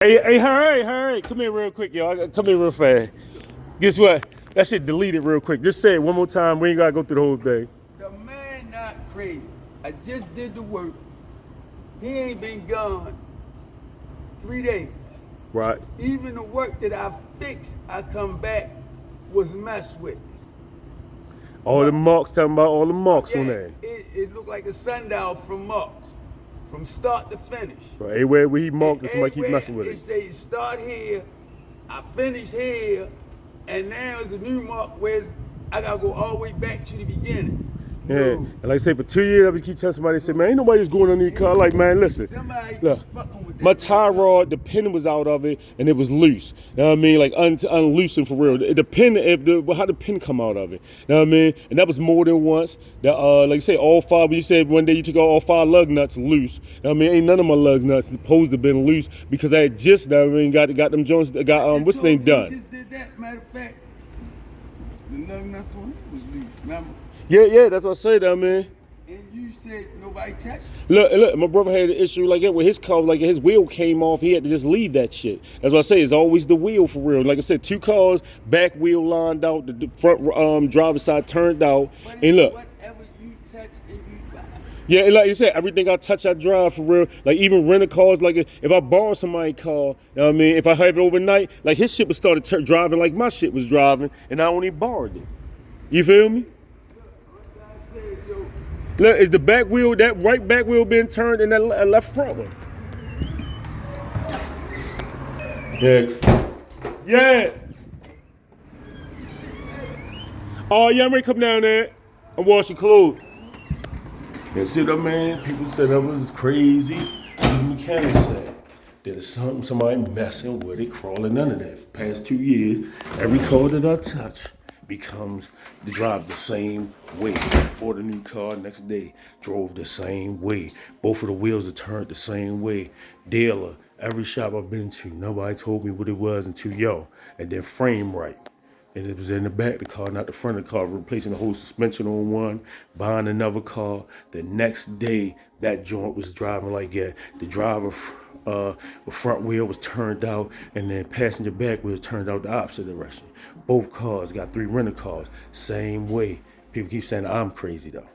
Hey, hurry. Come here real quick, y'all. Come here real fast. Guess what? That shit deleted real quick. Just say it one more time. We ain't gotta go through the whole thing. The man not crazy. I just did the work. He ain't been gone 3 days. Right. Even the work that I fixed, I come back, was messed with. All the marks, talking about all the marks on there. It looked like a sundial from marks, from start to finish. But everywhere where he marked, somebody keep messing with it. it. It say start here, I finished here, and now it's a new mark where I gotta go all the way back to the beginning. Yeah, and like I say, for 2 years, I would keep telling somebody, say, man, ain't nobody just going on these car. Like, man, listen, look, my tie rod, the pin was out of it, and it was loose. You know what I mean? Like, unloosened for real. The pin, how the pin come out of it? You know what I mean? And that was more than once. Like you say, all five, you said one day you took all 5 lug nuts loose. You know what I mean? Ain't none of my lug nuts supposed to have been loose because I had just, I mean, got them joints, what's the name done? Just did that, matter of fact. The lug nuts on it was loose, remember? Yeah, that's what I said, man. And you said nobody touched it? Look, my brother had an issue like that with his car, like his wheel came off, he had to just leave that shit. That's what I say, it's always the wheel for real. Like I said, 2 cars, back wheel lined out, the front driver's side turned out, and look. Whatever you touch and you buy. Yeah, and like you said, everything I touch, I drive for real. Like even rental cars, like if I borrow somebody's car, you know what I mean? If I have it overnight, like his shit was started driving like my shit was driving, and I only borrowed it. You feel me? Look, is the back wheel, that right back wheel being turned in that left front one? Yeah. Oh, yeah, I'm ready to come down there and wash your clothes. And see what I mean? People said that was crazy. The mechanic said that it's something, somebody messing with it, crawling under that. For the past 2 years, every car that I touch drives the same way. Bought a new car, next day drove the same way. Both of the wheels are turned the same way. Dealer, every shop I've been to, nobody told me what it was until and then frame right. And it was in the back of the car, not the front of the car, replacing the whole suspension on one, buying another car. The next day, that joint was driving like that. The driver, the front wheel was turned out, and then passenger back wheel was turned out the opposite direction. Both cars got 3 rental cars, same way. People keep saying I'm crazy though.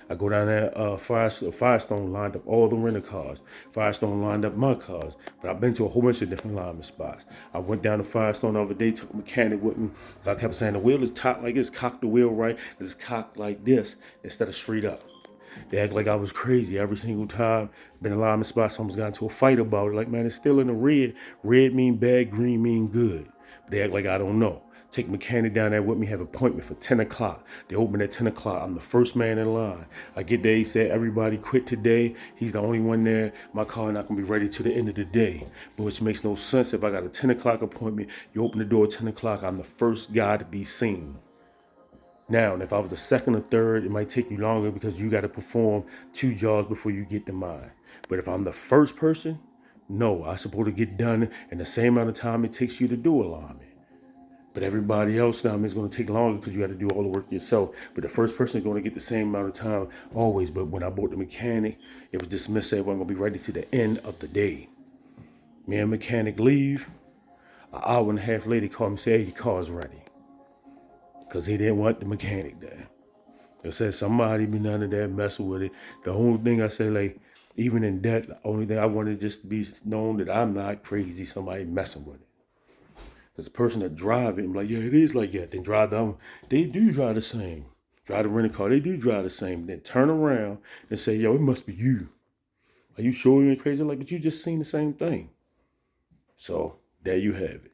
I go down there, Firestone lined up all the rental cars. Firestone lined up my cars. But I've been to a whole bunch of different alignment spots. I went down to Firestone the other day, took a mechanic with me. I kept saying the wheel is cocked like this, cock the wheel right. It's cocked like this instead of straight up. They act like I was crazy every single time. Been in alignment spots, almost got into a fight about it. Like, man, it's still in the red. Red mean bad, green mean good. But they act like I don't know. Take mechanic down there with me, have an appointment for 10 o'clock. They open at 10 o'clock. I'm the first man in line. I get there, he said, everybody quit today. He's the only one there. My car not gonna be ready till the end of the day. But which makes no sense. If I got a 10 o'clock appointment, you open the door at 10 o'clock, I'm the first guy to be seen. Now, if I was the second or third, it might take you longer because you gotta perform 2 jobs before you get to mine. But if I'm the first person, no, I'm supposed to get done in the same amount of time it takes you to do alignment. But everybody else now is going to take longer because you got to do all the work yourself. But the first person is going to get the same amount of time always. But when I bought the mechanic, it was dismissed. It wasn't going to be ready to the end of the day. Me and mechanic leave. An hour and a half later, he called me and said, hey, your car's ready. Because he didn't want the mechanic there. I said, somebody been under there messing with it. The only thing I said, like, even in that, the only thing I wanted just to be known that I'm not crazy, somebody messing with it. Because the person that drive it, I'm like, yeah, it is like that. Then drive them. They do drive the same. Drive the rental car, they do drive the same. Then turn around and say, yo, it must be you. Are you sure you ain't crazy? Like, but you just seen the same thing. So there you have it.